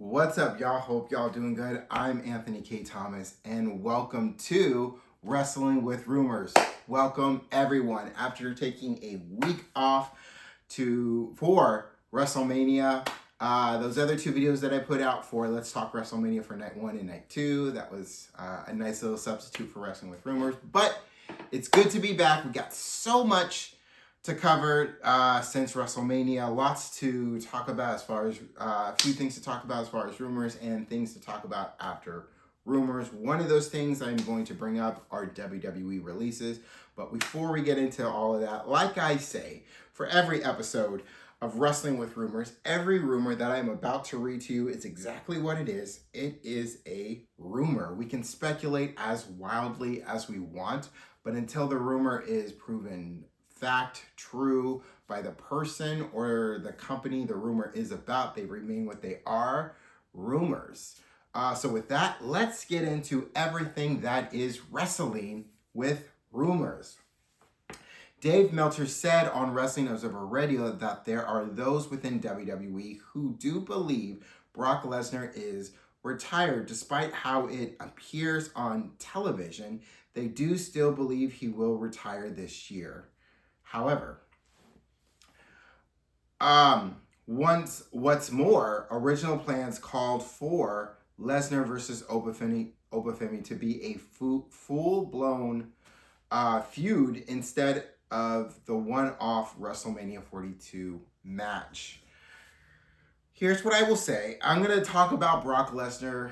What's up, y'all? Hope y'all doing good. I'm Anthony K. Thomas, and welcome to Wrestling with Rumors. Welcome, everyone. After taking a week off for WrestleMania, those other two videos that I put out for Let's Talk WrestleMania for Night 1 and Night 2, that was a nice little substitute for Wrestling with Rumors. But it's good to be back. We got so much to cover since WrestleMania. Lots to talk about as far as a few things to talk about as far as rumors and things to talk about after rumors. One of those things I'm going to bring up are WWE releases. But before we get into all of that, like I say, for every episode of Wrestling with Rumors, every rumor that I'm about to read to you is exactly what it is. It is a rumor. We can speculate as wildly as we want, but until the rumor is proven fact, true by the person or the company the rumor is about, they remain what they are, rumors. So with that, let's get into everything that is wrestling with rumors. Dave Meltzer said on Wrestling Observer Radio that there are those within WWE who do believe Brock Lesnar is retired. Despite how it appears on television, they do still believe he will retire this year. However, what's more, original plans called for Lesnar versus Obafemi to be a full-blown feud instead of the one-off WrestleMania 42 match. Here's what I will say. I'm going to talk about Brock Lesnar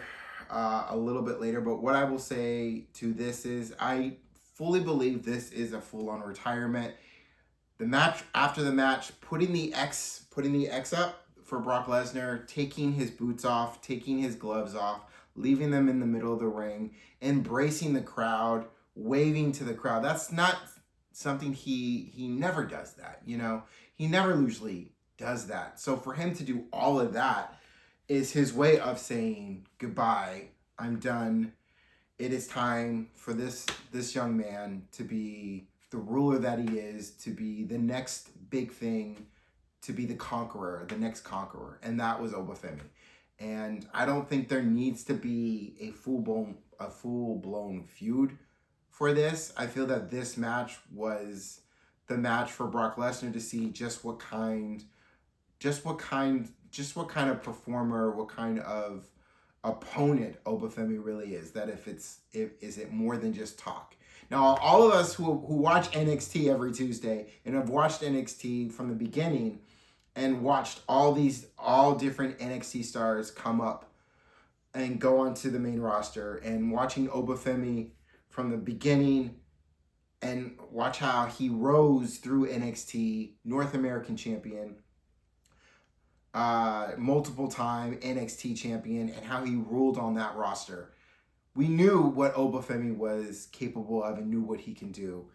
a little bit later, but what I will say to this is I fully believe this is a full-on retirement. The match after the match, putting the X up for Brock Lesnar, taking his boots off, taking his gloves off, leaving them in the middle of the ring, embracing the crowd, waving to the crowd. That's not something he never does that, you know. He never usually does that. So for him to do all of that is his way of saying goodbye. I'm done. It is time for this young man to be the ruler that he is, to be the next big thing, to be the conqueror, the next conqueror. And that was Obafemi. And I don't think there needs to be a full-blown feud for this. I feel that this match was the match for Brock Lesnar to see just what kind of performer, what kind of opponent Obafemi really is. That is it more than just talk. Now, all of us who watch NXT every Tuesday and have watched NXT from the beginning and watched all different NXT stars come up and go onto the main roster, and watching Obafemi from the beginning and watch how he rose through NXT, North American champion, multiple time NXT champion, and how he ruled on that roster. We knew what Obafemi was capable of and knew what he can do.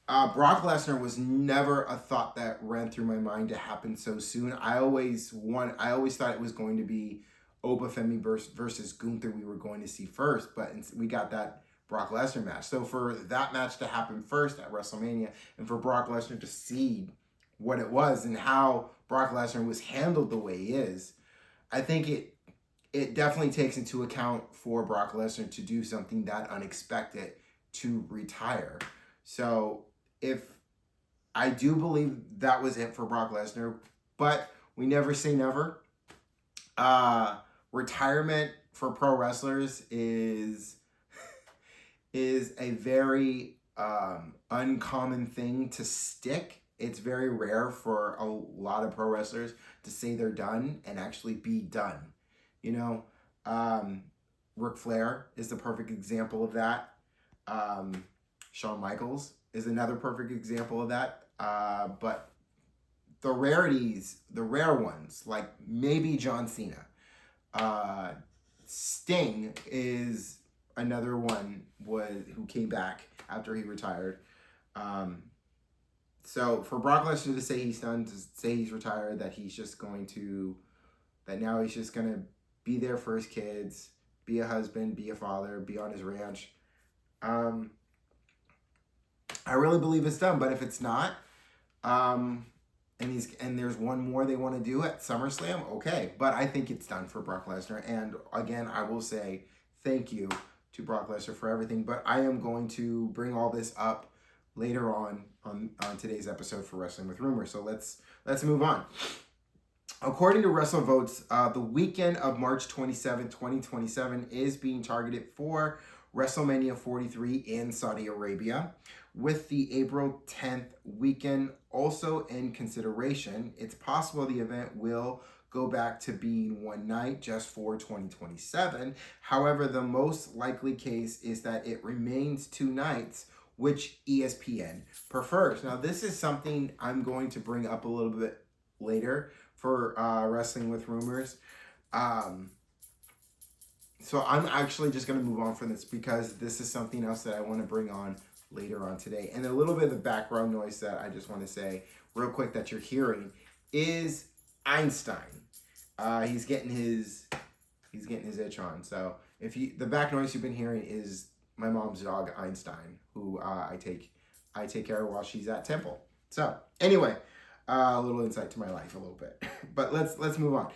Brock Lesnar was never a thought that ran through my mind to happen so soon. I always thought it was going to be Obafemi versus Gunther we were going to see first, but we got that Brock Lesnar match. So for that match to happen first at WrestleMania, and for Brock Lesnar to see what it was and how Brock Lesnar was handled the way he is, I think it definitely takes into account for Brock Lesnar to do something that unexpected, to retire. So if I do believe that was it for Brock Lesnar, but we never say never. Retirement for pro wrestlers is a very uncommon thing to stick. It's very rare for a lot of pro wrestlers to say they're done and actually be done. You know, Ric Flair is the perfect example of that. Shawn Michaels is another perfect example of that. But the rare ones, like maybe John Cena. Sting is another one who came back after he retired. So for Brock Lesnar to say he's done, to say he's retired, that now he's just going to be there for his kids, be a husband, be a father, be on his ranch. I really believe it's done, but if it's not, and there's one more they want to do at SummerSlam, okay. But I think it's done for Brock Lesnar. And again, I will say thank you to Brock Lesnar for everything. But I am going to bring all this up later on today's episode for Wrestling with Rumors. So let's move on. According to WrestleVotes, the weekend of March 27, 2027 is being targeted for WrestleMania 43 in Saudi Arabia, with the April 10th weekend also in consideration. It's possible the event will go back to being one night just for 2027. However, the most likely case is that it remains 2 nights, which ESPN prefers. Now, this is something I'm going to bring up a little bit later for Wrestling with Rumors. So I'm actually just going to move on from this because this is something else that I want to bring on later on today. And a little bit of the background noise that I just want to say real quick that you're hearing is Einstein. He's getting his itch on. So the back noise you've been hearing is my mom's dog Einstein, who I take care of while she's at Temple. So anyway, a little insight to my life a little bit. But let's move on.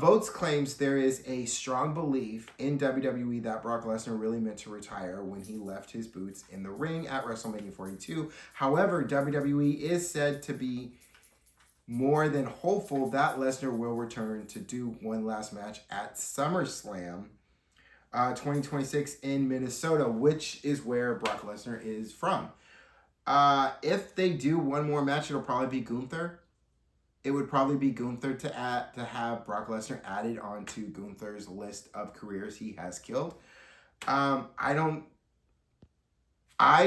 Votes claims there is a strong belief in WWE that Brock Lesnar really meant to retire when he left his boots in the ring at WrestleMania 42. However, WWE is said to be more than hopeful that Lesnar will return to do one last match at SummerSlam 2026 in Minnesota, which is where Brock Lesnar is from. If they do one more match, it'll probably be Gunther. It would probably be Gunther to have Brock Lesnar added onto Gunther's list of careers he has killed. I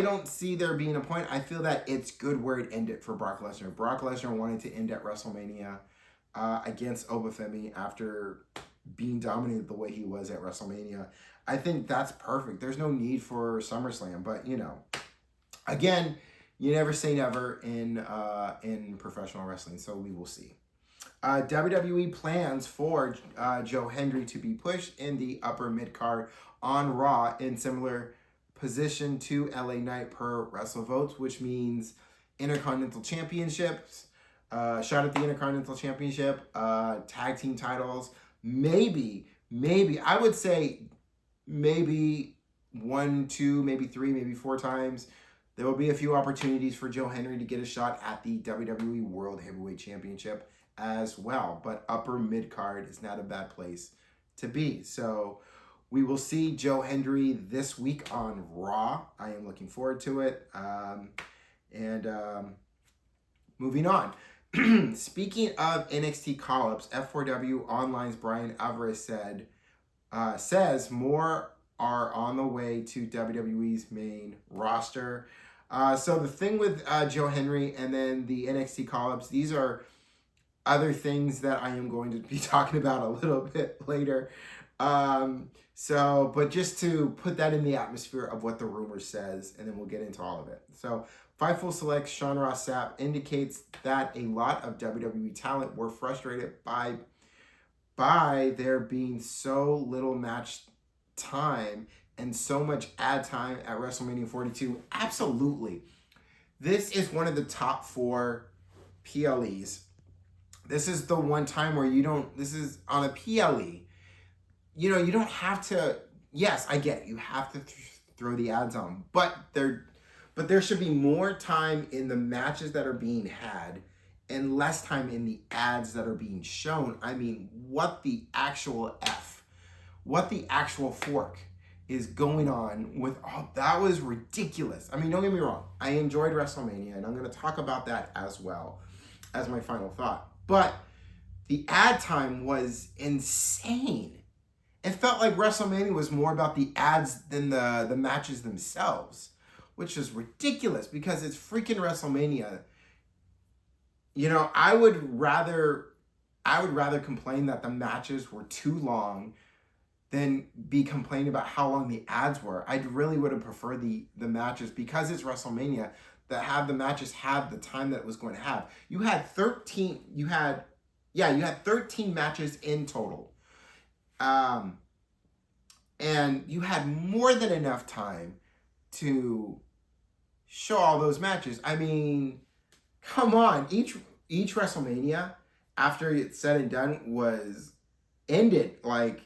don't see there being a point. I feel that it's good where it ended for Brock Lesnar. Brock Lesnar wanted to end at WrestleMania against Obafemi after being dominated the way he was at WrestleMania. I think that's perfect. There's no need for SummerSlam, but again, you never say never in professional wrestling, so we will see. WWE plans for Joe Hendry to be pushed in the upper mid-card on Raw in similar position to LA Knight per WrestleVotes, which means Intercontinental Championships, shot at the Intercontinental Championship, tag team titles, maybe, I would say maybe 1, 2, maybe 3, maybe 4 times. There will be a few opportunities for Joe Hendry to get a shot at the WWE World Heavyweight Championship as well. But upper mid-card is not a bad place to be. So we will see Joe Hendry this week on Raw. I am looking forward to it. Moving on. Speaking of NXT call-ups, F4W Online's Brian Alvarez says more are on the way to WWE's main roster. So the thing with Joe Hendry and then the NXT call-ups, these are other things that I am going to be talking about a little bit later. But just to put that in the atmosphere of what the rumor says, and then we'll get into all of it. So Fightful Select's Sean Ross Sapp indicates that a lot of WWE talent were frustrated by there being so little match time and so much ad time at WrestleMania 42. Absolutely. This is one of the top 4 PLEs. This is the one time where this is on a PLE. You don't have to, yes, I get it. You have to throw the ads on, but there should be more time in the matches that are being had and less time in the ads that are being shown. I mean, what the actual fork is going on with all that was ridiculous. I mean, don't get me wrong. I enjoyed WrestleMania, and I'm going to talk about that as well as my final thought. But the ad time was insane. It felt like WrestleMania was more about the ads than the matches themselves, which is ridiculous because it's freaking WrestleMania. I would rather complain that the matches were too long than be complaining about how long the ads were. I really would have preferred the matches, because it's WrestleMania, that have the matches have the time that it was going to have. You had 13 matches in total. And you had more than enough time to show all those matches. I mean, come on. each WrestleMania, after it's said and done, was ended. Like,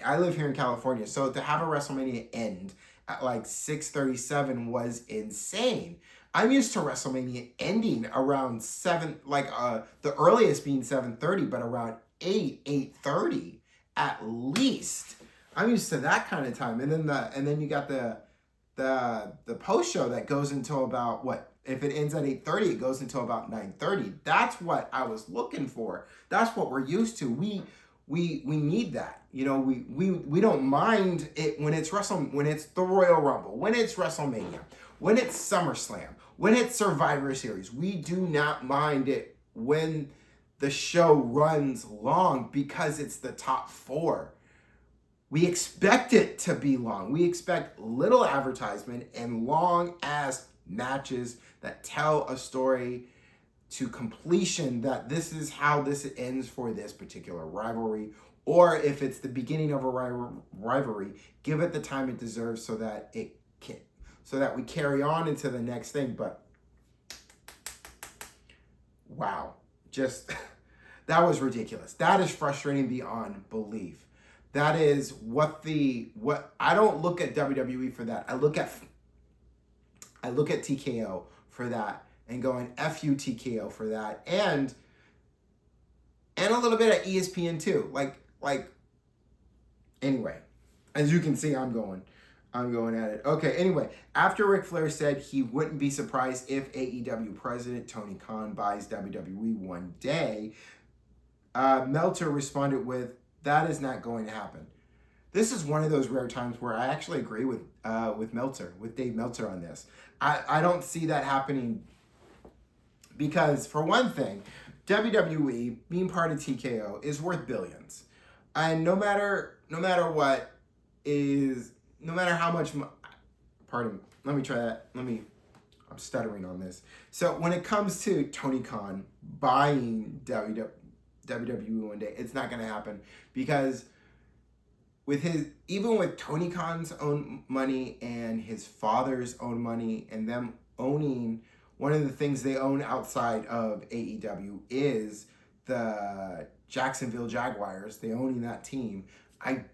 I live here in California, so to have a WrestleMania end at like 6:37 was insane. I'm used to WrestleMania ending around 7, like the earliest being 7:30, but around 8:30 at least. I'm used to that kind of time. And then you got the post show that goes until about what? If it ends at 8:30, it goes until about 9:30. That's what I was looking for. That's what we're used to. We need that. You know, we don't mind it when it's when it's the Royal Rumble, when it's WrestleMania, when it's SummerSlam, when it's Survivor Series. We do not mind it when the show runs long because it's the top 4. We expect it to be long. We expect little advertisement and long ass matches that tell a story to completion, that this is how this ends for this particular rivalry. Or if it's the beginning of a rivalry, give it the time it deserves so that we carry on into the next thing. But wow, just that was ridiculous. That is frustrating beyond belief. That is what I don't look at WWE for that. I look at TKO for that and going F you TKO for that, and a little bit at ESPN too. Like anyway, as you can see, I'm going at it. Okay, anyway, after Ric Flair said he wouldn't be surprised if AEW president Tony Khan buys WWE one day, Meltzer responded with, "That is not going to happen." This is one of those rare times where I actually agree with Dave Meltzer on this. I don't see that happening because, for one thing, WWE being part of TKO is worth billions, and no matter how much. Pardon. Let me try that. I'm stuttering on this. So when it comes to Tony Khan buying WWE one day, it's not going to happen because even with Tony Khan's own money and his father's own money and them owning, one of the things they own outside of AEW is the Jacksonville Jaguars. They owning that team. I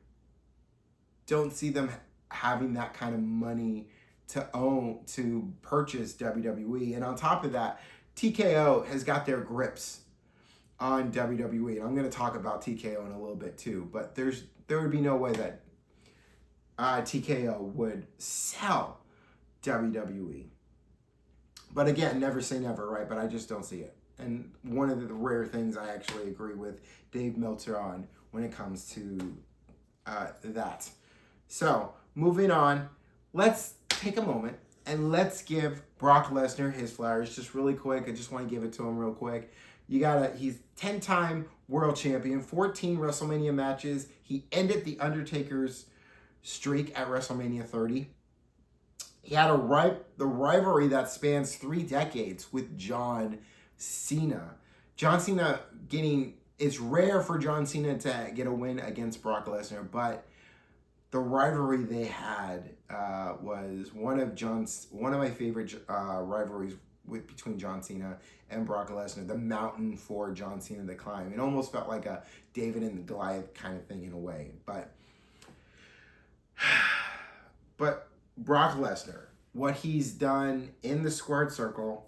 don't see them having that kind of money to purchase WWE. And on top of that, TKO has got their grips on WWE, and I'm going to talk about TKO in a little bit too, but there would be no way that TKO would sell WWE. But again, never say never, right? But I just don't see it. And one of the rare things I actually agree with Dave Meltzer on when it comes to that. So, moving on, let's take a moment and let's give Brock Lesnar his flowers just really quick. I just want to give it to him real quick. He's 10-time world champion, 14 WrestleMania matches. He ended The Undertaker's streak at WrestleMania 30. He had the rivalry that spans 3 decades with John Cena. It's rare for John Cena to get a win against Brock Lesnar, but the rivalry they had was one of my favorite rivalries between John Cena and Brock Lesnar. The mountain for John Cena to climb. It almost felt like a David and Goliath kind of thing in a way. But Brock Lesnar, what he's done in the squared circle,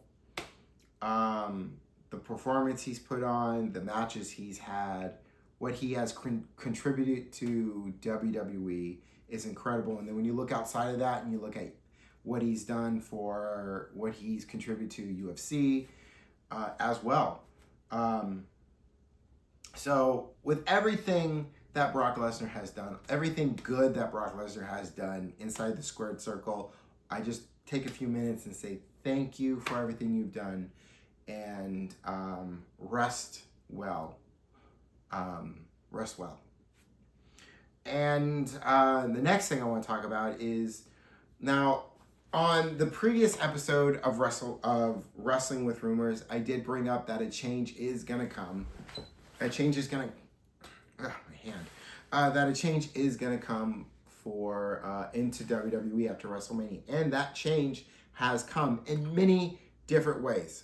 the performance he's put on, the matches he's had, what he has contributed to WWE is incredible. And then when you look outside of that and you look at what he's done for what he's contributed to UFC as well. So with everything that Brock Lesnar has done, everything good that Brock Lesnar has done inside the squared circle, I just take a few minutes and say thank you for everything you've done, and rest well. Rest well. And the next thing I want to talk about is, now, on the previous episode of Wrestling with Rumors, I did bring up that a change is going to come. That a change is going to come for into WWE after WrestleMania. And that change has come in many different ways.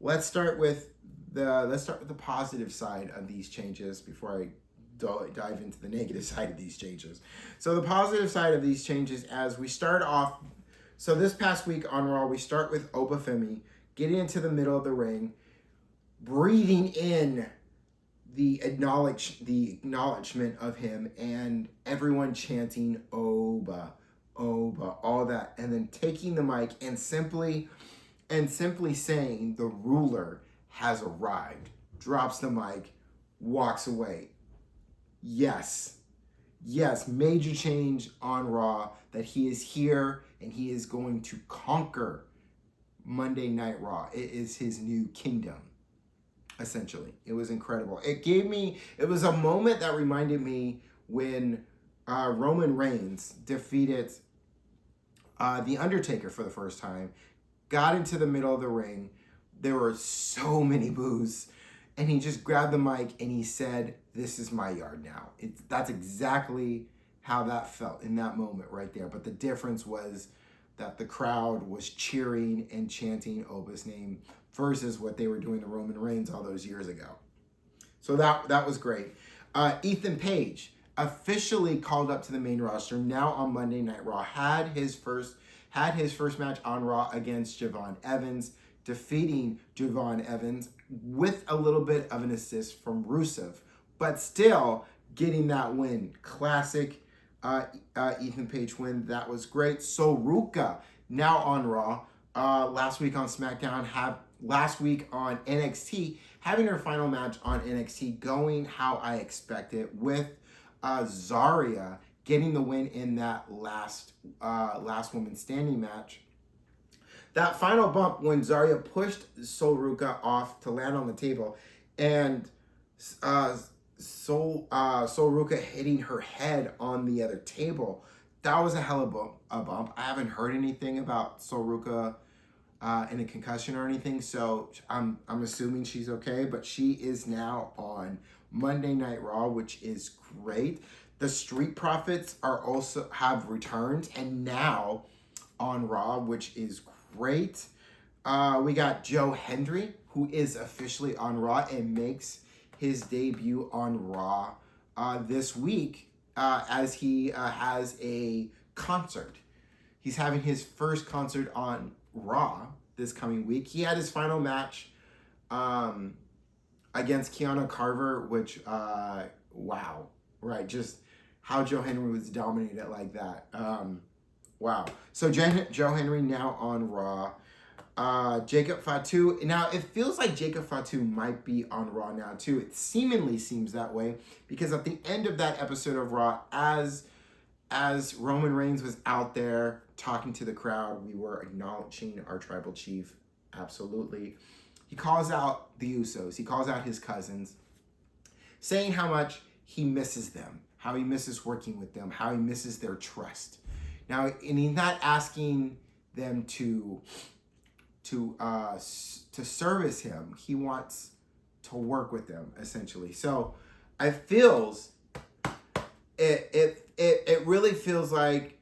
Let's start with let's start with the positive side of these changes before I dive into the negative side of these changes. So the positive side of these changes, as we start off, so this past week on Raw, we start with Obafemi getting into the middle of the ring, breathing in the acknowledgement of him, and everyone chanting Oba, Oba, all that, and then taking the mic and simply saying the ruler has arrived, drops the mic, walks away. Yes, major change on Raw, that he is here and he is going to conquer Monday Night Raw. It is his new kingdom, essentially. It was incredible. It was a moment that reminded me when Roman Reigns defeated The Undertaker for the first time, got into the middle of the ring. There were so many boos, and he just grabbed the mic and he said, "This is my yard now." That's exactly how that felt in that moment right there. But the difference was that the crowd was cheering and chanting Oba's name versus what they were doing to Roman Reigns all those years ago. So that was great. Ethan Page officially called up to the main roster now on Monday Night Raw. Had his first match on Raw against Javon Evans, defeating Javon Evans with a little bit of an assist from Rusev, but still getting that win. Classic Ethan Page win. That was great. So Ruka now on Raw. Last week on SmackDown, last week on NXT, having her final match on NXT going how I expected, with Zarya getting the win in that last woman standing match. That final bump when Zarya pushed Sol Ruka off to land on the table, and Sol Ruka hitting her head on the other table. That was a hell of a bump. I haven't heard anything about Sol Ruka in a concussion or anything, so I'm assuming she's okay. But she is now on Monday Night Raw, which is great. The Street Profits have returned and now on Raw, which is great. We got Joe Hendry, who is officially on Raw and makes his debut on Raw this week as he has a concert. He's having his first concert on Raw this coming week. He had his final match against Keanu Carver, which, wow, right? Just how Joe Henry was dominated like that. Wow. So Joe Henry now on Raw. Jacob Fatu. Now, it feels like Jacob Fatu might be on Raw now, too. It seemingly seems that way, because at the end of that episode of Raw, as Roman Reigns was out there talking to the crowd, we were acknowledging our tribal chief. Absolutely. He calls out the Usos. He calls out his cousins, saying how much he misses them, how he misses working with them, how he misses their trust. Now, and he's not asking them to service him. He wants to work with them, essentially. So it really feels like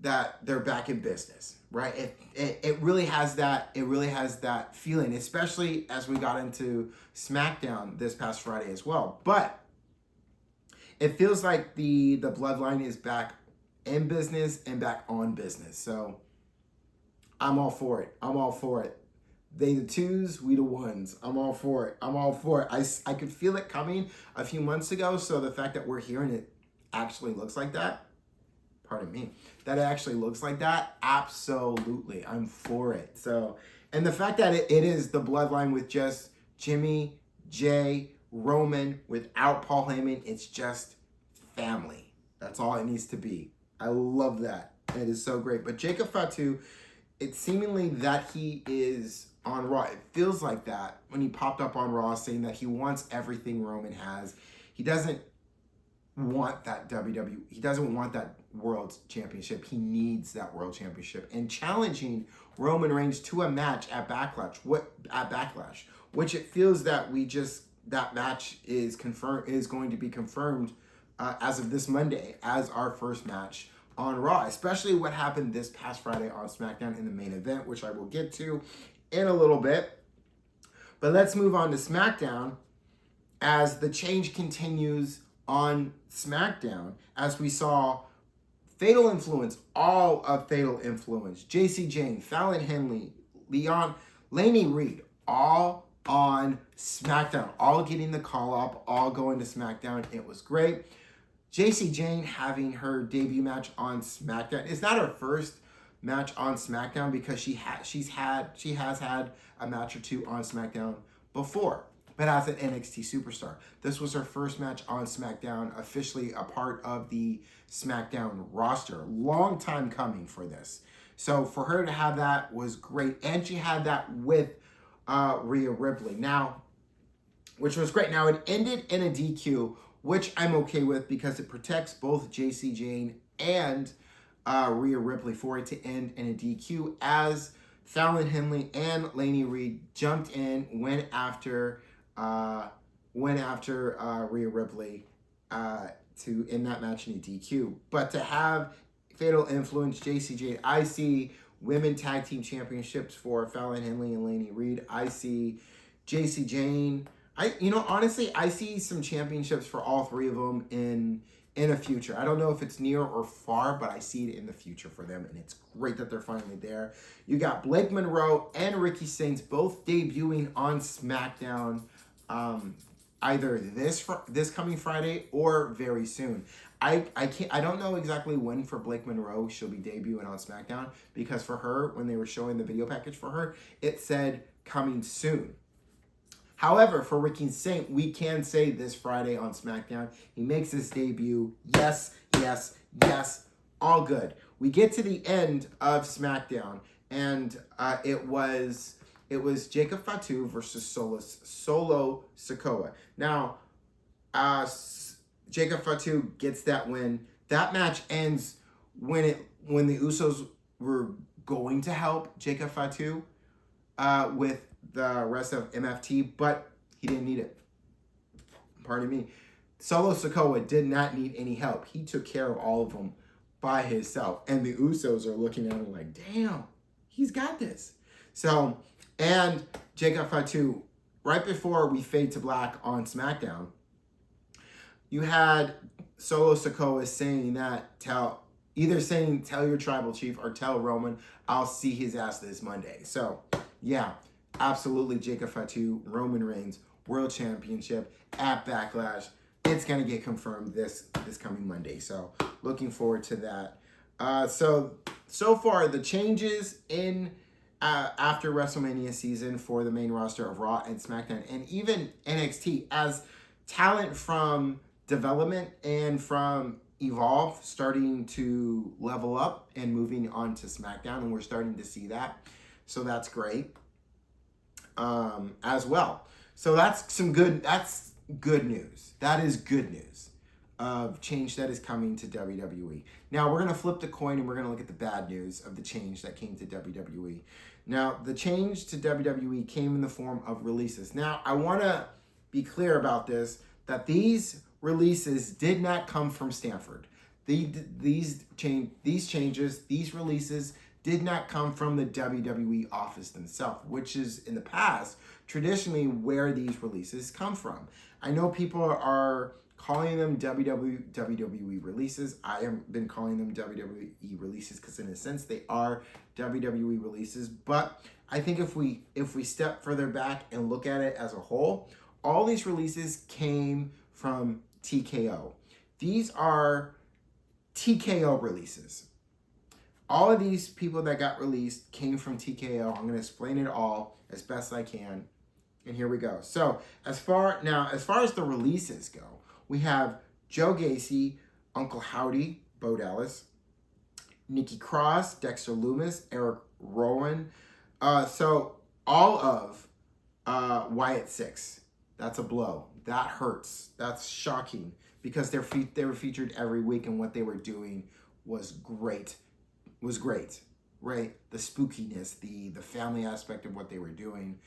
that they're back in business, right? It really has that feeling, especially as we got into SmackDown this past Friday as well. But it feels like the bloodline is back in business and back on business. So I'm all for it. They the twos, we the ones. I'm all for it. I could feel it coming a few months ago. So the fact that we're hearing it actually looks like that, pardon me, that it actually looks like that, absolutely, I'm for it. So, and the fact that it is the bloodline with just Jimmy, Jay, Roman, without Paul Heyman, it's just family. That's all it needs to be. I love that. It is so great. But Jacob Fatu, it's seemingly that he is on Raw. It feels like that when he popped up on Raw saying that he wants everything Roman has. He doesn't want that WWE. He doesn't want that World Championship. He needs that World Championship. And challenging Roman Reigns to a match at Backlash, which it feels that that match is going to be confirmed as of this Monday as our first match on Raw, especially what happened this past Friday on SmackDown in the main event, which I will get to in a little bit. But let's move on to SmackDown as the change continues on SmackDown, as we saw Fatal Influence, all of Fatal Influence, JC Jane, Fallon Henley, Laney Reed, all on SmackDown, all getting the call up, all going to SmackDown. It was great. JC Jane having her debut match on SmackDown. It's not her first match on SmackDown because she has had a match or two on SmackDown before, but as an NXT superstar. This was her first match on SmackDown, officially a part of the SmackDown roster. Long time coming for this. So for her to have that was great. And she had that with Rhea Ripley. Now, which was great. Now, it ended in a DQ, which I'm okay with because it protects both JC Jane and Rhea Ripley for it to end in a DQ, as Fallon Henley and Laney Reed jumped in, went after Rhea Ripley to end that match in a DQ. But to have Fatal Influence, JC Jane, I see Women Tag Team Championships for Fallon Henley and Laney Reed. I see JC Jane. Honestly, I see some championships for all three of them in a future. I don't know if it's near or far, but I see it in the future for them, and it's great that they're finally there. You got Blake Monroe and Ricky Saints both debuting on SmackDown, either this coming Friday or very soon. I don't know exactly when for Blake Monroe she'll be debuting on SmackDown, because for her, when they were showing the video package for her, it said coming soon. However, for Ricky Saint, we can say this Friday on SmackDown, he makes his debut. Yes, yes, yes, all good. We get to the end of SmackDown, and it was Jacob Fatu versus Solo Sikoa. Now, Jacob Fatu gets that win. That match ends when the Usos were going to help Jacob Fatu with the rest of MFT, but he didn't need it. Pardon me. Solo Sikoa did not need any help. He took care of all of them by himself. And the Usos are looking at him like, damn, he's got this. So, and Jacob Fatu, right before we fade to black on SmackDown, you had Solo Sikoa saying that, tell your tribal chief or tell Roman I'll see his ass this Monday. So, yeah. Absolutely, Jacob Fatu, Roman Reigns, World Championship at Backlash. It's going to get confirmed this coming Monday. So, looking forward to that. So far, the changes in after WrestleMania season for the main roster of Raw and SmackDown, and even NXT, as talent from development and from Evolve starting to level up and moving on to SmackDown, and we're starting to see that. So, that's great. As well. So that's good news. That is good news of change that is coming to WWE. Now we're going to flip the coin and we're going to look at the bad news of the change that came to WWE. Now the change to WWE came in the form of releases. Now I want to be clear about this, that these releases did not come from Stanford. These releases did not come from the WWE office themselves, which is in the past traditionally where these releases come from. I know people are calling them WWE releases. I have been calling them WWE releases because in a sense they are WWE releases. But I think if we step further back and look at it as a whole, all these releases came from TKO. These are TKO releases. All of these people that got released came from TKO. I'm going to explain it all as best I can. And here we go. So as far as the releases go, we have Joe Gacy, Uncle Howdy, Bo Dallas, Nikki Cross, Dexter Lumis, Eric Rowan. So all of Wyatt Six. That's a blow. That hurts. That's shocking because they were featured every week and what they were doing was great. Right? The spookiness, the family aspect of what they were doing.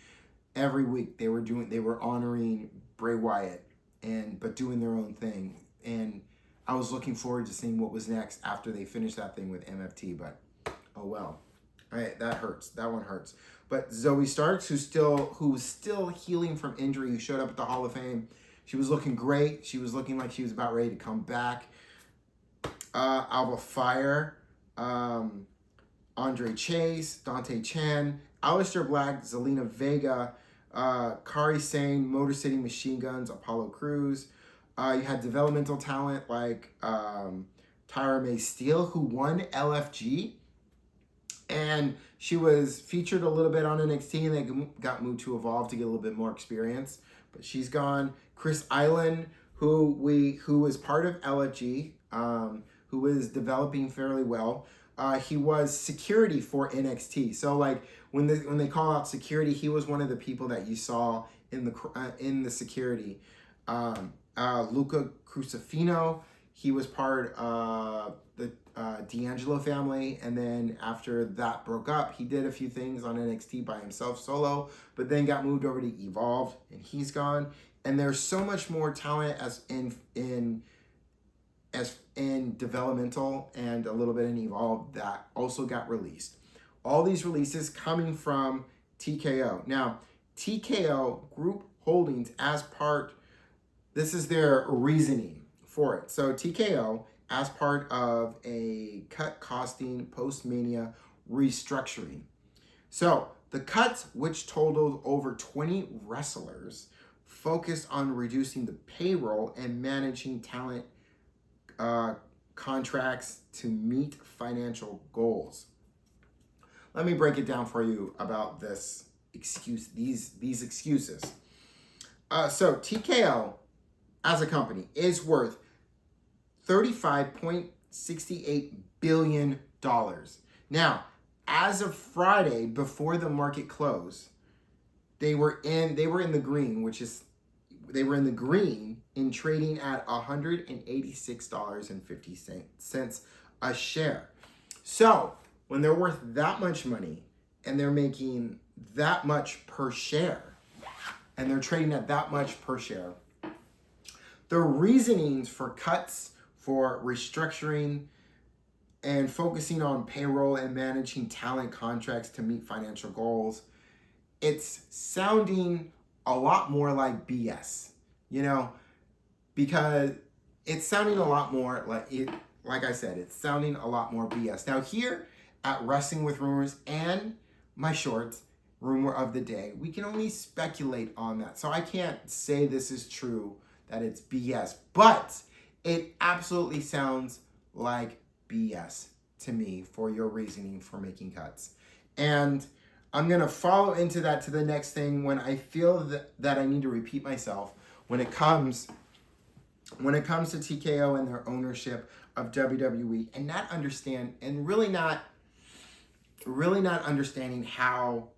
Every week they were honoring Bray Wyatt but doing their own thing. And I was looking forward to seeing what was next after they finished that thing with MFT, but oh well. That hurts. That one hurts. But Zoe Starks, who's still healing from injury, who showed up at the Hall of Fame, she was looking great. She was looking like she was about ready to come back. Alba Fire, Andre Chase, Dante Chan, Aleister Black, Zelina Vega, Kari Sane, Motor City Machine Guns, Apollo Crews. You had developmental talent like Tyra May Steele, who won LFG. And she was featured a little bit on NXT and then got moved to Evolve to get a little bit more experience. But she's gone. Chris Island, who was part of LFG, who was developing fairly well. He was security for NXT. So like when they call out security, he was one of the people that you saw in the security. Luca Crucifino, he was part of the D'Angelo family, and then after that broke up, he did a few things on NXT by himself solo, but then got moved over to Evolve, and he's gone. And there's so much more talent as in developmental and a little bit in Evolve that also got released. All these releases coming from TKO. Now, TKO Group Holdings as part, this is their reasoning for it. So TKO, as part of a cut costing post-Mania restructuring. So the cuts, which totaled over 20 wrestlers, focused on reducing the payroll and managing talent contracts to meet financial goals. Let me break it down for you about this excuse, these excuses. So TKO as a company is worth $35.68 billion. Now, as of Friday, before the market closed, they were in the green, they were in the green in trading at $186.50 a share. So when they're worth that much money and they're making that much per share and they're trading at that much per share, the reasonings for cuts, for restructuring, and focusing on payroll and managing talent contracts to meet financial goals, it's sounding a lot more like BS, because it's sounding a lot more like I said, it's sounding a lot more BS. Now here at Wrestling with Rumors and my shorts, Rumor of the Day, we can only speculate on that. So I can't say this is true, that it's BS, but it absolutely sounds like BS to me for your reasoning for making cuts. And I'm going to follow into that to the next thing when I feel that I need to repeat myself when it comes to TKO and their ownership of WWE and really not understanding how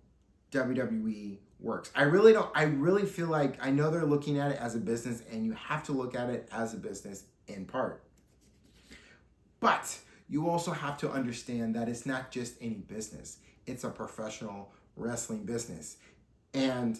WWE works. I really feel like, I know they're looking at it as a business, and you have to look at it as a business in part. But you also have to understand that it's not just any business. It's a professional wrestling business. And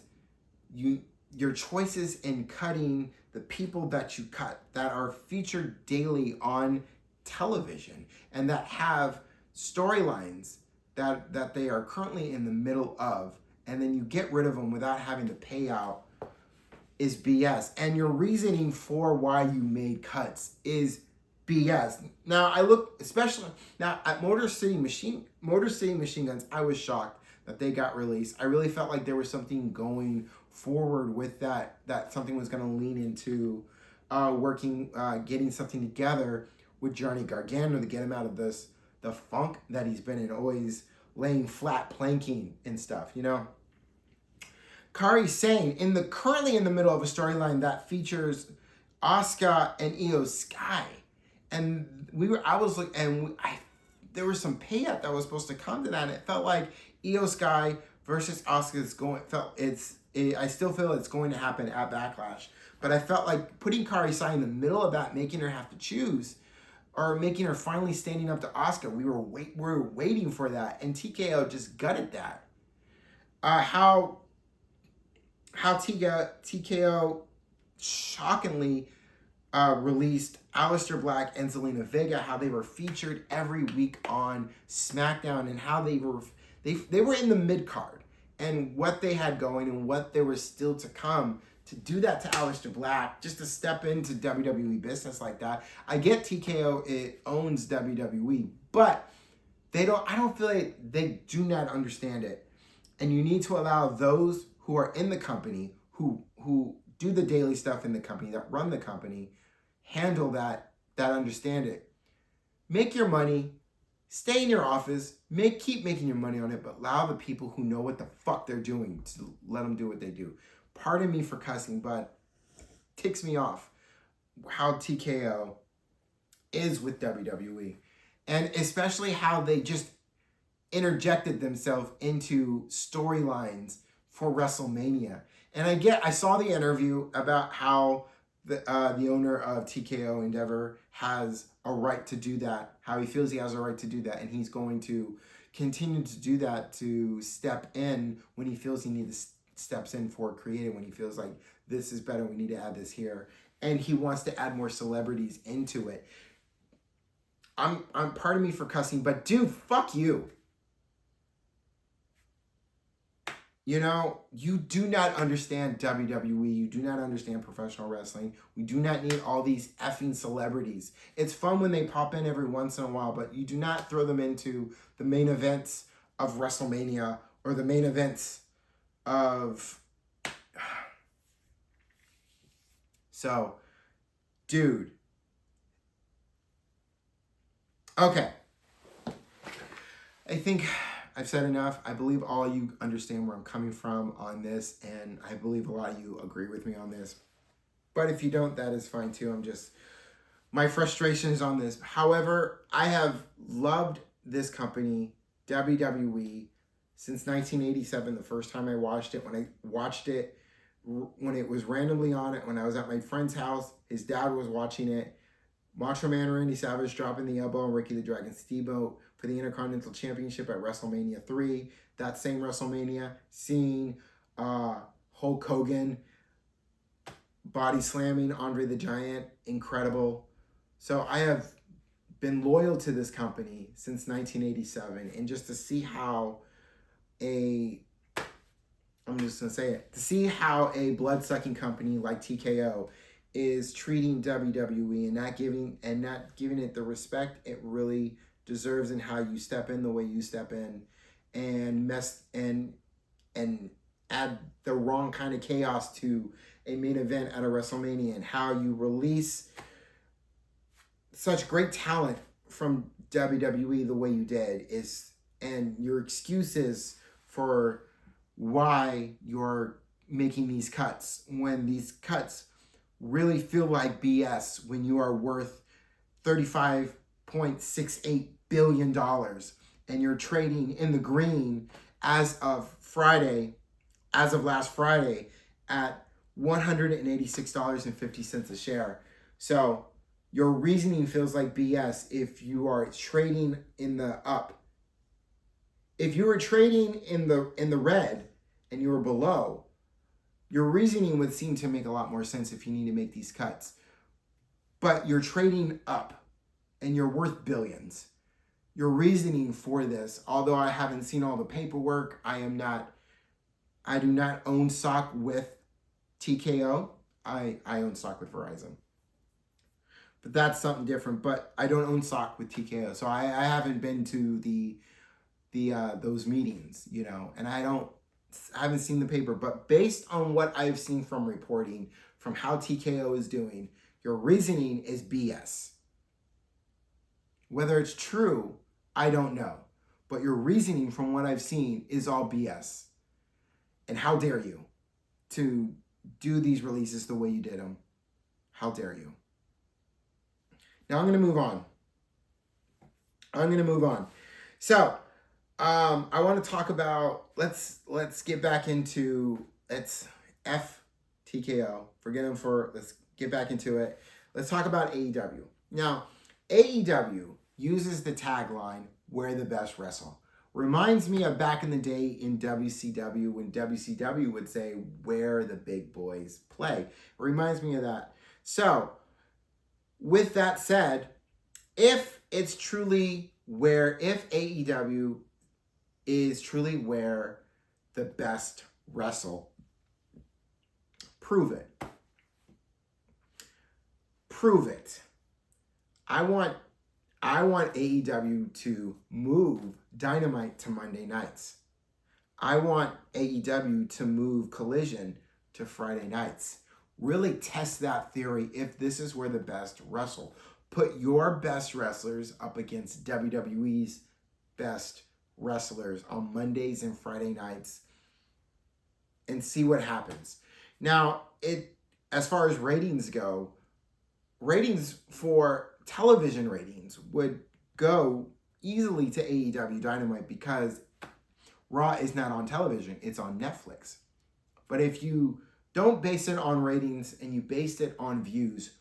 your choices in cutting the people that you cut that are featured daily on television and that have storylines that they are currently in the middle of, and then you get rid of them without having to pay out, is BS. And your reasoning for why you made cuts is BS. Now I look, especially now at Motor City Machine Guns, I was shocked that they got released. I really felt like there was something going forward with that something was going to lean into getting something together with Johnny Gargano to get him out of the funk that he's been in, always laying flat planking and stuff, Kari Sane, currently in the middle of a storyline that features Asuka and Io Sky. And there was some payout that was supposed to come to that, and it felt like Io Sky versus Asuka I still feel it's going to happen at Backlash. But I felt like putting Kari Sane in the middle of that, making her have to choose, or making her finally standing up to Asuka. We were waiting for that, and TKO just gutted that. How TKO shockingly released Aleister Black and Zelina Vega, how they were featured every week on SmackDown, and how they They were in the mid card, and what they had going and what there was still to come. To do that to Aleister Black, just to step into WWE business like that. I get TKO, it owns WWE, but I don't feel like they do not understand it. And you need to allow those who are in the company, who do the daily stuff in the company, that run the company, handle that understand it. Make your money, stay in your office, keep making your money on it, but allow the people who know what the fuck they're doing to let them do what they do. Pardon me for cussing, but it ticks me off how TKO is with WWE. And especially how they just interjected themselves into storylines for WrestleMania. And I saw the interview about how the owner of TKO Endeavor has a right to do that, how he feels he has a right to do that, and he's going to continue to do that, to step in when he feels he needs steps in for creative, when he feels like this is better, we need to add this here, and he wants to add more celebrities into it. I'm pardon me for cussing, but dude, fuck you. You know, you do not understand WWE. You do not understand professional wrestling. We do not need all these effing celebrities. It's fun when they pop in every once in a while, but you do not throw them into the main events of WrestleMania or the main events of... So, dude. Okay. I think I've said enough. I believe all of you understand where I'm coming from on this, and I believe a lot of you agree with me on this. But if you don't, that is fine too. My frustrations on this. However, I have loved this company, WWE, since 1987, the first time I watched it. When I watched it, when it was randomly on it, when I was at my friend's house, his dad was watching it. Macho Man Randy Savage dropping the elbow on Ricky the Dragon Steamboat for the Intercontinental Championship at WrestleMania 3. That same WrestleMania, seeing Hulk Hogan body slamming Andre the Giant, incredible. So I have been loyal to this company since 1987, and just to see how to see how a blood-sucking company like TKO is treating WWE and not giving it the respect it really deserves, and how you step in the way you step in and add the wrong kind of chaos to a main event at a WrestleMania, and how you release such great talent from WWE the way you did, and your excuses for why you're making these cuts, when these cuts really feel like BS, when you are worth $35.68 billion and you're trading in the green as of last Friday at $186.50 a share. So your reasoning feels like BS if you are trading in the up. If you were trading in the red and you were below, your reasoning would seem to make a lot more sense if you need to make these cuts. But you're trading up and you're worth billions. Your reasoning for this, although I haven't seen all the paperwork, I do not own stock with TKO. I own stock with Verizon. But that's something different. But I don't own stock with TKO. So I haven't been to those meetings, and I haven't seen the paper. But based on what I've seen from reporting, from how TKO is doing, your reasoning is BS. Whether it's true, I don't know. But your reasoning from what I've seen is all BS. And how dare you to do these releases the way you did them? How dare you? Now I'm going to move on. So, I want to talk about, let's get back into, let's get back into it. Let's talk about AEW. Now, AEW uses the tagline, "Where the best wrestle." Reminds me of back in the day in WCW, when WCW would say, "Where the big boys play." It reminds me of that. So, with that said, if AEW is truly where the best wrestle. Prove it. Prove it. I want AEW to move Dynamite to Monday nights. I want AEW to move Collision to Friday nights. Really test that theory if this is where the best wrestle. Put your best wrestlers up against WWE's best wrestlers on Mondays and Friday nights and see what happens. Now, as far as ratings go, ratings for television ratings would go easily to AEW Dynamite because Raw is not on television, it's on Netflix. But if you don't base it on ratings and you base it on views,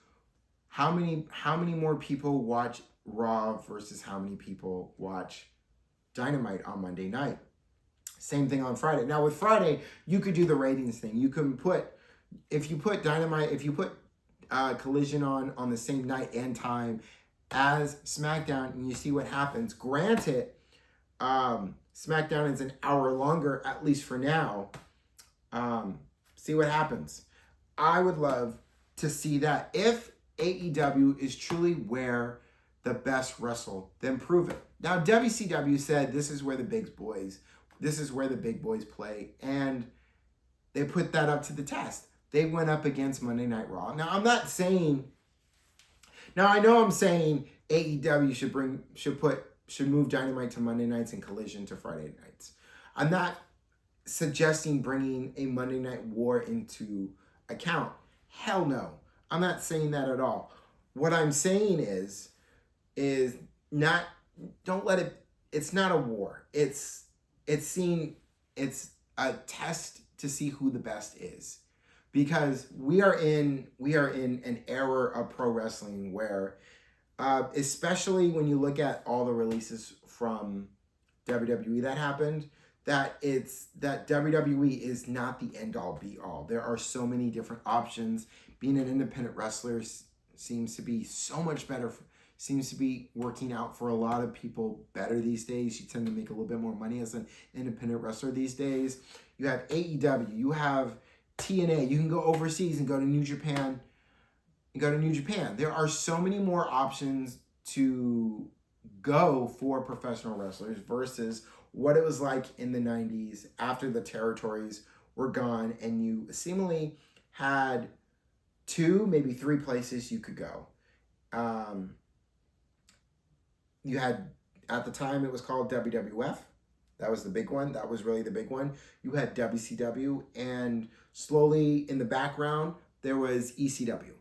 how many more people watch Raw versus how many people watch Dynamite on Monday night? Same thing on Friday. Now with Friday, you could do the ratings thing. You can if you put Collision on the same night and time as SmackDown, and you see what happens. Granted, SmackDown is an hour longer, at least for now. See what happens. I would love to see that. If AEW is truly where the best wrestle, then prove it. Now, WCW said this is where the big boys play, and they put that up to the test. They went up against Monday Night Raw. Now, I know I'm saying AEW should move Dynamite to Monday nights and Collision to Friday nights. I'm not suggesting bringing a Monday Night War into account. Hell no. I'm not saying that at all. What I'm saying is don't let it, it's not a war. It's a test to see who the best is. Because we are in an era of pro wrestling where, especially when you look at all the releases from WWE that happened, that WWE is not the end all be all. There are so many different options. Being an independent wrestler seems to be so much better. Seems to be working out for a lot of people better these days. You tend to make a little bit more money as an independent wrestler these days. You have AEW. You have TNA. You can go overseas and go to New Japan. There are so many more options to go for professional wrestlers versus what it was like in the 90s after the territories were gone and you seemingly had 2, maybe 3 places you could go. You had, at the time, it was called WWF. That was the big one. That was really the big one. You had WCW, and slowly in the background, there was ECW.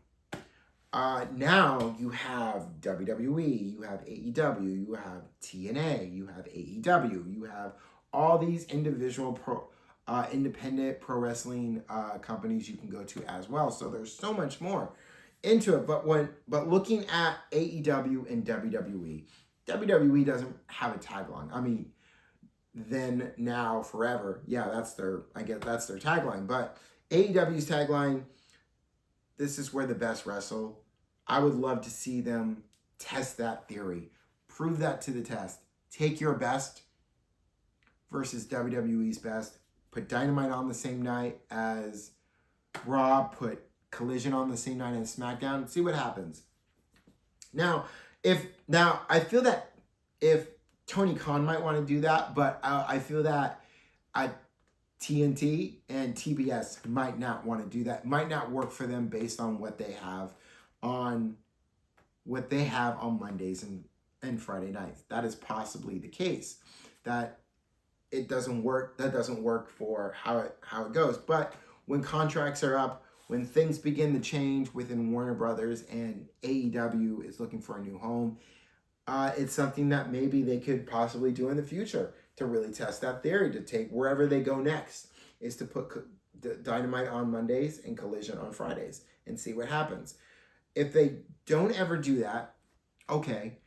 Now you have WWE, you have AEW, you have TNA, you have AEW, you have all these individual independent pro wrestling companies you can go to as well. So there's so much more into it. But looking at AEW and WWE doesn't have a tagline. I mean, then, now, forever. Yeah, that's their tagline. But AEW's tagline, this is where the best wrestle. I would love to see them test that theory. Prove that to the test. Take your best versus WWE's best. Put Dynamite on the same night as Raw. Put Collision on the same night as SmackDown. See what happens. Now, I feel that if Tony Khan might want to do that, but I feel that TNT and TBS might not want to do that. Might not work for them based on what they have on Mondays and Friday nights. That is possibly the case. That it doesn't work. That doesn't work for how it goes. But when contracts are up, when things begin to change within Warner Brothers and AEW is looking for a new home, it's something that maybe they could possibly do in the future to really test that theory, to take wherever they go next, is to put Dynamite on Mondays and Collision on Fridays and see what happens. If they don't ever do that, okay,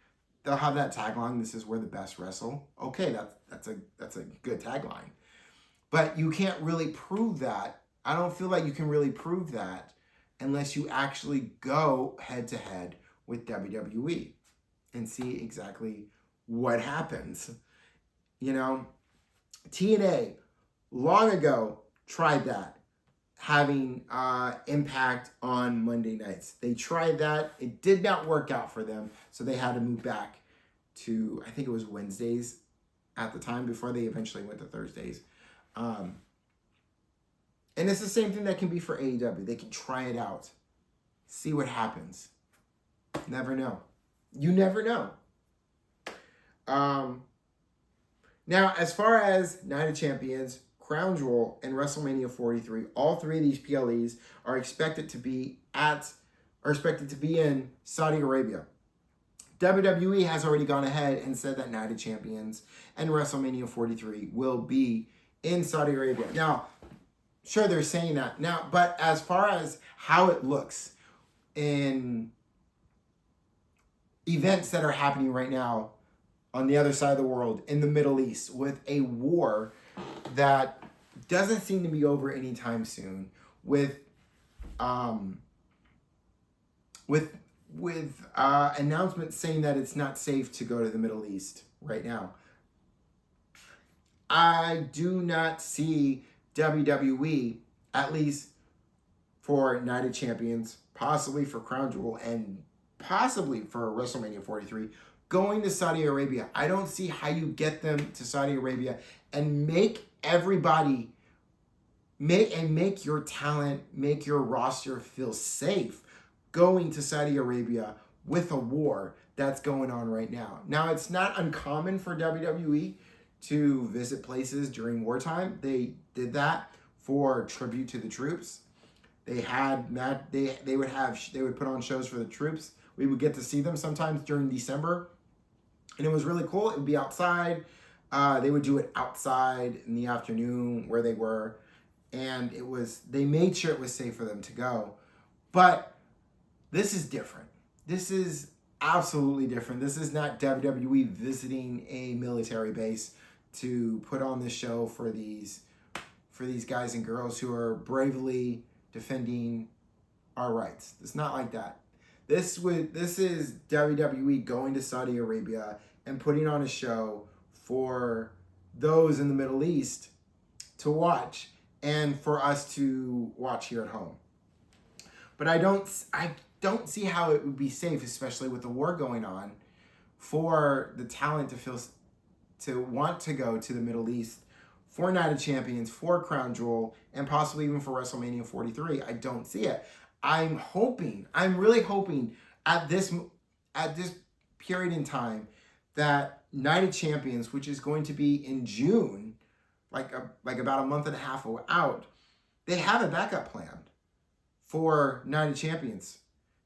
they'll have that tagline, this is where the best wrestle. Okay, that's a good tagline. But you can't really prove that. I don't feel like you can really prove that unless you actually go head to head with WWE and see exactly what happens. You know, TNA long ago tried that, having Impact on Monday nights. They tried that. It did not work out for them, so they had to move back to, I think it was Wednesdays at the time before they eventually went to Thursdays. And it's the same thing that can be for AEW. They can try it out, see what happens. Never know. You never know. Now, as far as Night of Champions, Crown Jewel, and WrestleMania 43, all three of these PLEs are expected to be in Saudi Arabia. WWE has already gone ahead and said that Night of Champions and WrestleMania 43 will be in Saudi Arabia. Now, sure, they're saying that now, but as far as how it looks in events that are happening right now on the other side of the world, in the Middle East, with a war that doesn't seem to be over anytime soon, with announcements saying that it's not safe to go to the Middle East right now. I do not see WWE, at least for Night of Champions, possibly for Crown Jewel, and possibly for WrestleMania 43, going to Saudi Arabia. I don't see how you get them to Saudi Arabia and make everybody, make your talent, make your roster feel safe going to Saudi Arabia with a war that's going on right now. Now, it's not uncommon for WWE to visit places during wartime. They did that for tribute to the troops. They would put on shows for the troops. We would get to see them sometimes during December, and it was really cool. It would be outside. They would do it outside in the afternoon where they were, and they made sure it was safe for them to go. But this is different. This is absolutely different. This is not WWE visiting a military base to put on this show for these guys and girls who are bravely defending our rights. It's not like that. This is WWE going to Saudi Arabia and putting on a show for those in the Middle East to watch and for us to watch here at home. But I don't see how it would be safe, especially with the war going on, for the talent to want to go to the Middle East for Night of Champions, for Crown Jewel, and possibly even for WrestleMania 43. I don't see it. I'm really hoping at this period in time that Night of Champions, which is going to be in June, like about a month and a half out, they have a backup plan for Night of Champions.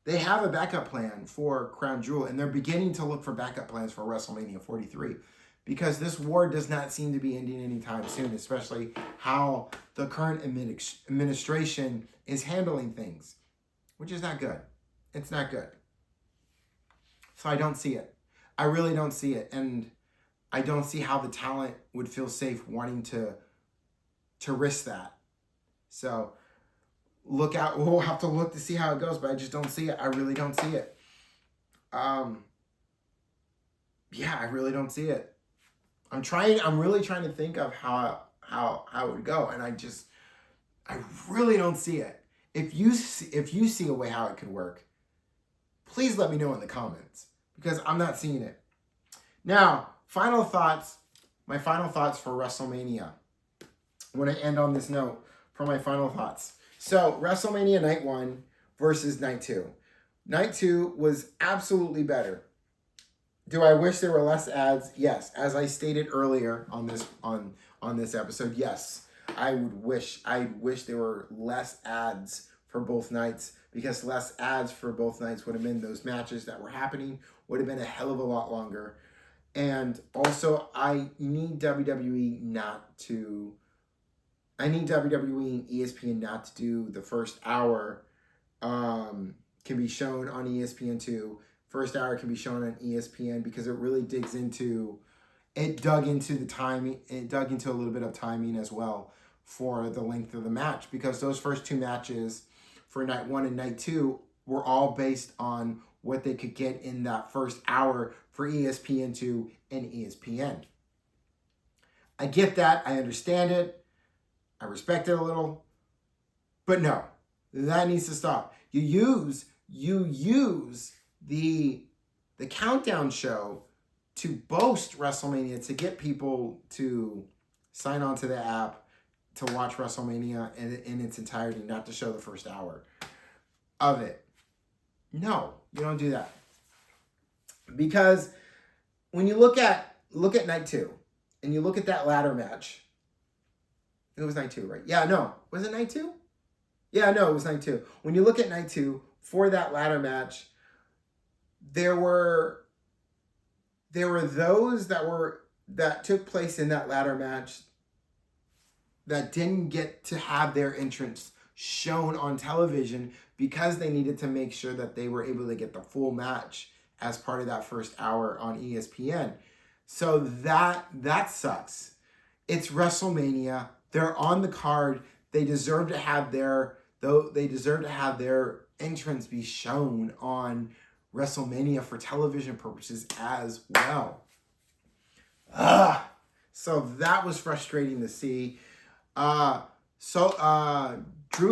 They have a backup plan for Crown Jewel, and they're beginning to look for backup plans for WrestleMania 43. Because this war does not seem to be ending anytime soon, especially how the current administration is handling things, which is not good. It's not good. So I don't see it. I really don't see it. And I don't see how the talent would feel safe wanting to risk that. So look out. We'll have to look to see how it goes, but I just don't see it. I really don't see it. I really don't see it. I'm really trying to think of how it would go, and I really don't see it. If you see a way how it could work, please let me know in the comments, because I'm not seeing it. Now, my final thoughts for WrestleMania. I want to end on this note for my final thoughts. So, WrestleMania Night 1 versus Night 2. Night 2 was absolutely better. Do I wish there were less ads? Yes. As I stated earlier on this episode, yes. I wish there were less ads for both nights, because less ads for both nights would have been those matches that were happening would have been a hell of a lot longer. And also, I need WWE and ESPN not to do the first hour can be shown on ESPN2. First hour can be shown on ESPN, because it really dug into the timing. It dug into a little bit of timing as well for the length of the match, because those first two matches for Night 1 and Night 2 were all based on what they could get in that first hour for ESPN2 and ESPN. I get that. I understand it. I respect it a little. But no, that needs to stop. You use the countdown show to boast WrestleMania, to get people to sign on to the app to watch WrestleMania in its entirety, not to show the first hour of it. No, you don't do that. Because when you look at night 2 and you look at that ladder match, it was night 2, right? Yeah, no. Was it night 2? Yeah, no, it was night 2. When you look at night 2 for that ladder match, there were those that took place in that ladder match that didn't get to have their entrance shown on television because they needed to make sure that they were able to get the full match as part of that first hour on ESPN. So that sucks. It's WrestleMania. They're on the card. They deserve to have their entrance be shown on WrestleMania for television purposes as well. So that was frustrating to see. Drew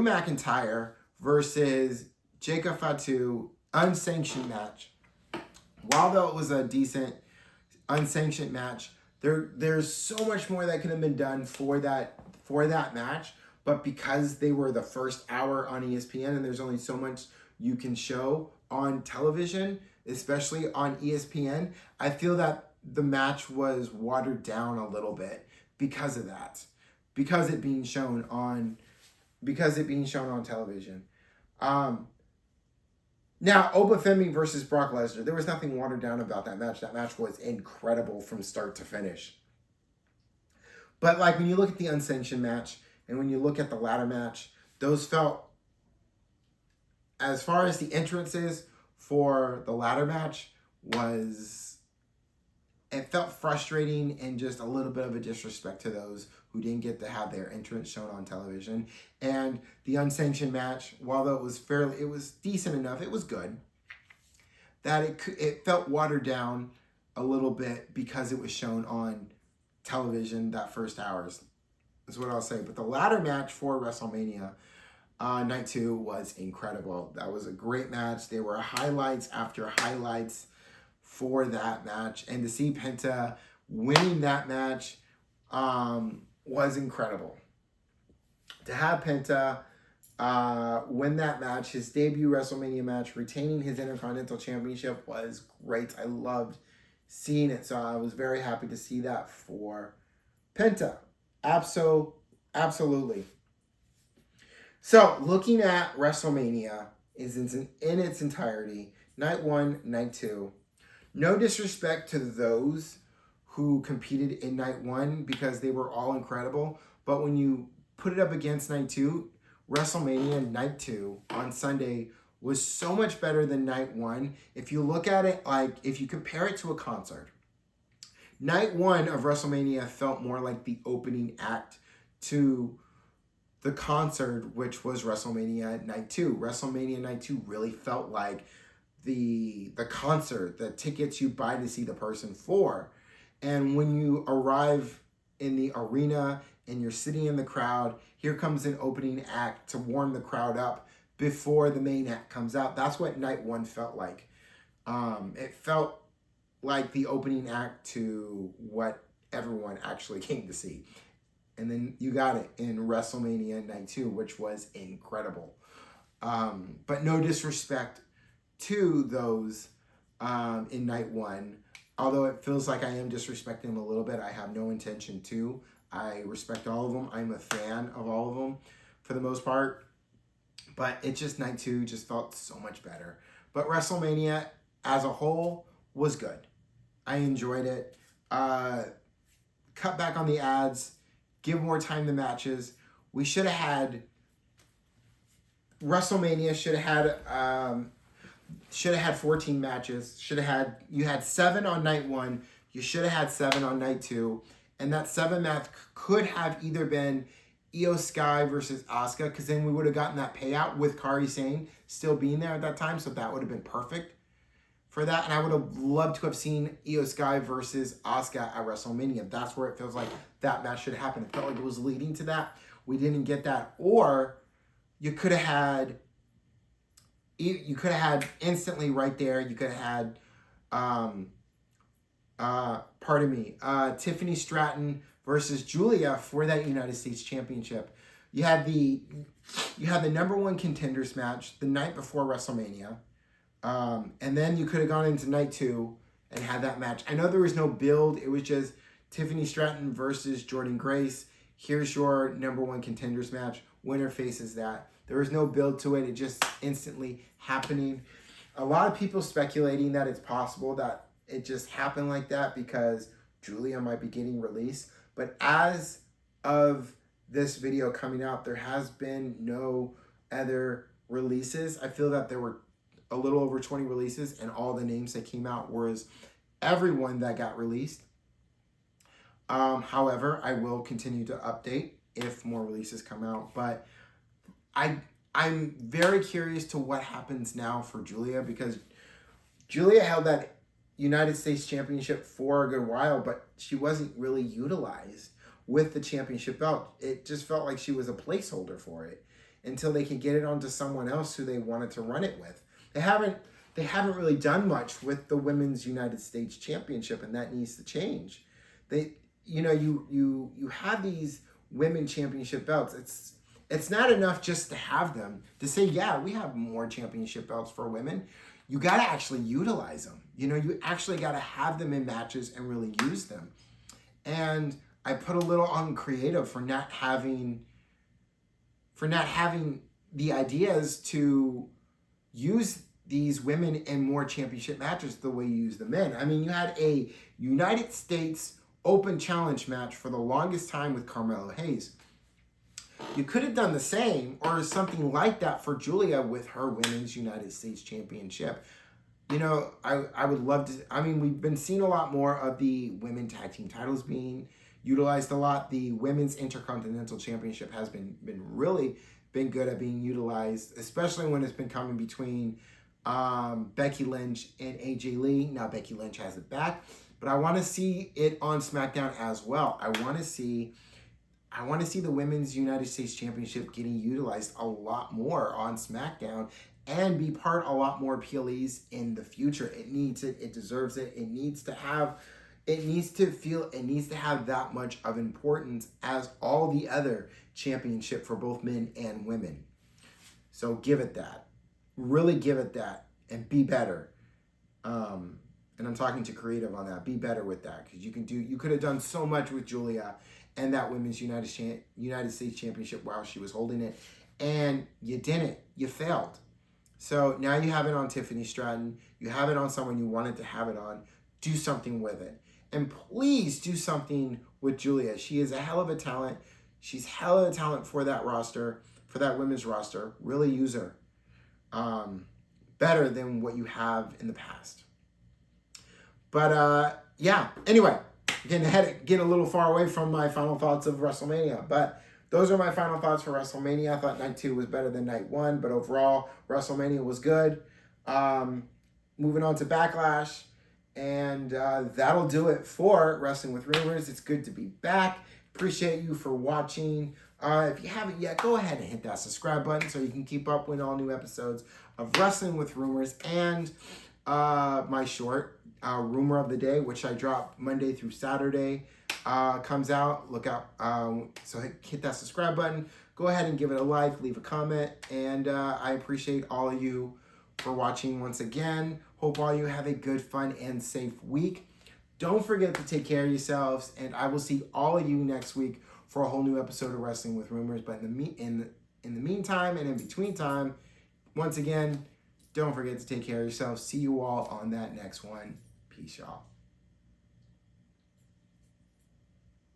McIntyre versus Jacob Fatu unsanctioned match. While though it was a decent unsanctioned match, there's so much more that could have been done for that match. But because they were the first hour on ESPN and there's only so much you can show on television, especially on ESPN, I feel that the match was watered down a little bit because of that. Because it being shown on television. Now, Obafemi versus Brock Lesnar, there was nothing watered down about that match. That match was incredible from start to finish. But like when you look at the unsanctioned match and when you look at the ladder match, those felt, as far as the entrances for the ladder match, it felt frustrating and just a little bit of a disrespect to those who didn't get to have their entrance shown on television. And the unsanctioned match, while it was decent enough, it was good, that it felt watered down a little bit because it was shown on television that first hours, is what I'll say. But the ladder match for WrestleMania night 2 was incredible. That was a great match. There were highlights after highlights for that match, and to see Penta winning that match was incredible. To have Penta win that match, his debut WrestleMania match, retaining his Intercontinental Championship, was great. I loved seeing it, so I was very happy to see that for Penta. Absolutely. So, looking at WrestleMania is in its entirety, night 1, night 2. No disrespect to those who competed in night 1 because they were all incredible. But when you put it up against night 2, WrestleMania night 2 on Sunday was so much better than night 1. If you look at it, like if you compare it to a concert, night 1 of WrestleMania felt more like the opening act to the concert, which was WrestleMania night 2. WrestleMania night 2 really felt like the concert, the tickets you buy to see the person for. And when you arrive in the arena and you're sitting in the crowd, here comes an opening act to warm the crowd up before the main act comes out. That's what night 1 felt like. It felt like the opening act to what everyone actually came to see. And then you got it in WrestleMania night 2, which was incredible. But no disrespect to those in night 1. Although it feels like I am disrespecting them a little bit, I have no intention to. I respect all of them. I'm a fan of all of them for the most part. But it just, night 2 just felt so much better. But WrestleMania as a whole was good. I enjoyed it. Cut back on the ads. Give more time to matches. We should have had... WrestleMania should have had 14 matches. You had 7 on night 1. You should have had 7 on night 2. And that 7 match could have either been Io Sky versus Asuka, because then we would have gotten that payout with Kairi Sane still being there at that time. So that would have been perfect for that. And I would have loved to have seen Io Sky versus Asuka at WrestleMania. That's where it feels like that match should happen. It felt like it was leading to that. We didn't get that. Or you could have had instantly right there. You could have had Tiffany Stratton versus Julia for that United States Championship. You had the number one contenders match the night before WrestleMania. And then you could have gone into night 2 and had that match. I know there was no build. It was just Tiffany Stratton versus Jordynne Grace. Here's your number one contenders match. Winner faces that. There was no build to it. It just instantly happening. A lot of people speculating that it's possible that it just happened like that because Julia might be getting released. But as of this video coming out, there has been no other releases. I feel that there were a little over 20 releases, and all the names that came out was everyone that got released. However, I will continue to update if more releases come out, but I'm very curious to what happens now for Julia, because Julia held that United States Championship for a good while, but she wasn't really utilized with the championship belt. It just felt like she was a placeholder for it until they could get it onto someone else who they wanted to run it with. They haven't really done much with the Women's United States Championship, and that needs to change. You have these women championship belts. It's not enough just to have them, to say, yeah, we have more championship belts for women. You got to actually utilize them. You actually got to have them in matches and really use them. And I put a little on creative for not having the ideas to use these women in more championship matches the way you use the men. I mean, you had a United States Open Challenge match for the longest time with Carmelo Hayes. You could have done the same or something like that for Julia with her Women's United States Championship. I would love to. I mean, we've been seeing a lot more of the women tag team titles being utilized a lot. The Women's Intercontinental Championship has been good at being utilized, especially when it's been coming between Becky Lynch and AJ Lee. Now Becky Lynch has it back, but I want to see it on SmackDown as well. I want to see the Women's United States Championship getting utilized a lot more on SmackDown and be part a lot more PLEs in the future. It needs it. It deserves it. It needs to have that much of importance as all the other championship for both men and women. So give it that. Really give it that and be better. And I'm talking to creative on that. Be better with that, because you could have done so much with Julia and that Women's United States Championship while she was holding it, and you didn't. You failed. So now you have it on Tiffany Stratton. You have it on someone you wanted to have it on. Do something with it. And please do something with Julia. She is a hell of a talent. She's hell of a talent for that roster, for that women's roster. Really use her. Better than what you have in the past. But yeah, anyway, getting a little far away from my final thoughts of WrestleMania, but those are my final thoughts for WrestleMania. I thought night 2 was better than night 1, but overall, WrestleMania was good. Moving on to Backlash, and that'll do it for Wrestling with Rumors. It's good to be back. Appreciate you for watching. If you haven't yet, go ahead and hit that subscribe button so you can keep up with all new episodes of Wrestling with Rumors and my short, Rumor of the Day, which I drop Monday through Saturday, comes out. Look out. So hit that subscribe button. Go ahead and give it a like, leave a comment, and I appreciate all of you for watching once again. Hope all you have a good, fun, and safe week. Don't forget to take care of yourselves, and I will see all of you next week for a whole new episode of Wrestling with Rumors. But in the meantime and in between time, once again, don't forget to take care of yourselves. See you all on that next one. Peace, y'all.